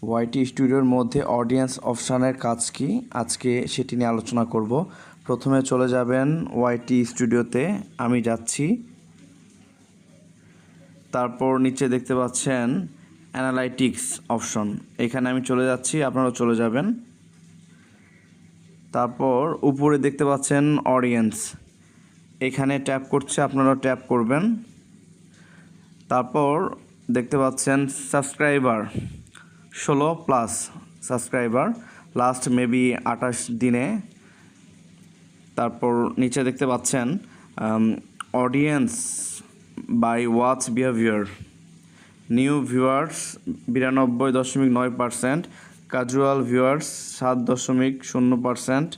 ওয়াইটি স্টুডিওর মধ্যে অডিয়েন্স অপশানের কাজ কি, আজকে সেটি নিয়ে আলোচনা করব। প্রথমে চলে যাবেন ওয়াইটি স্টুডিওতে, আমি যাচ্ছি। তারপর নিচে দেখতে পাচ্ছেন অ্যানালাইটিক্স অপশন, এখানে আমি চলে যাচ্ছি, আপনারাও চলে যাবেন। তারপর উপরে দেখতে পাচ্ছেন অডিয়েন্স, এখানে ট্যাপ করছে, আপনারাও ট্যাপ করবেন। তারপর দেখতে পাচ্ছেন সাবস্ক্রাইবার 16+ সাবস্ক্রাইবার, লাস্ট মেবি 28 দিনে। তারপর নিচে দেখতে পাচ্ছেন audience by watch behaviour, new viewers 92.9%, casual viewers 7.0%,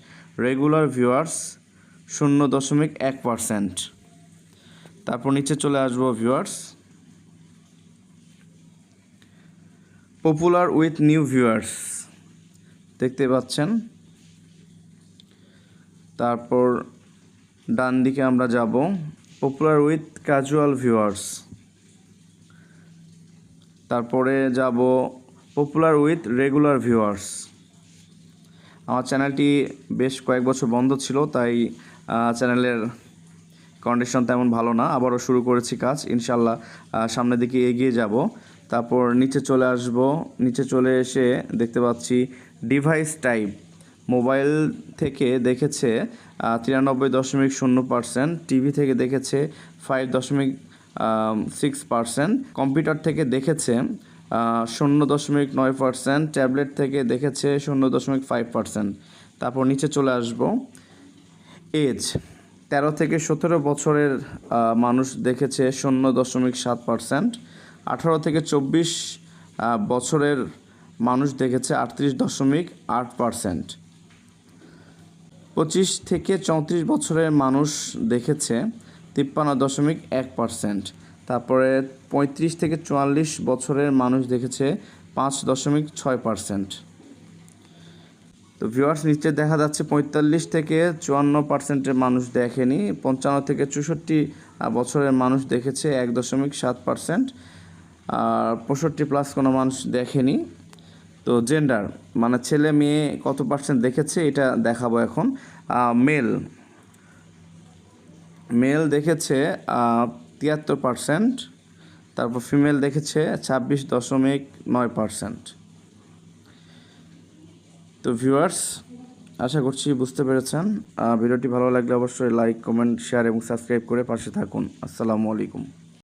regular viewers 0.1%। তারপর নিচে চলে আসবো viewers, popular with new viewers দেখতে পাচ্ছেন। তারপর ডান দিকে আমরা যাব, পপুলার উইথ ক্যাজুয়াল ভিউয়ার্স। তারপরে যাব পপুলার উইথ রেগুলার ভিউয়ার্স। আমার চ্যানেলটি বেশ কয়েক বছর বন্ধ ছিল, তাই চ্যানেলের কন্ডিশন তেমন ভালো না, আবারও শুরু করেছি কাজ, ইনশাল্লাহ সামনের দিকে এগিয়ে যাব। তারপর নিচে চলে আসব, নিচে চলে এসে দেখতে পাচ্ছি ডিভাইস টাইপ, মোবাইল থেকে দেখেছে 93.0%, টিভি থেকে দেখেছে 5.6%, কম্পিউটার থেকে দেখেছে 0.9%, ট্যাবলেট থেকে দেখেছে 0.5%। তারপর নিচে চলে আসব, এজ 13 থেকে 17 বছরের মানুষ দেখেছে 0.7%, 18 থেকে 24 বছরের মানুষ দেখেছে 38.8%, 25 থেকে 34 বছরের মানুষ দেখেছে 53.1%, তারপরে 35 থেকে 44 বছরের মানুষ দেখেছে 5.6%। তো ভিউয়ার্স নিচে দেখা যাচ্ছে 45 থেকে 54%-এর মানুষ দেখেনি, 55 থেকে 64 বছরের মানুষ দেখেছে 1.7%, আর 65+ কোনো মানুষ দেখেনি। তো জেন্ডার মানে ছেলে মেয়ে কত পার্সেন্ট দেখেছে এটা দেখাবো এখন। মেল দেখেছে 73%, তারপর ফিমেল দেখেছে 26.9%। তো ভিউয়ার্স আশা করছি বুঝতে পেরেছেন। ভিডিওটি ভালো লাগলে অবশ্যই লাইক, কমেন্ট, শেয়ার এবং সাবস্ক্রাইব করে পাশে থাকুন। আসসালামু আলাইকুম।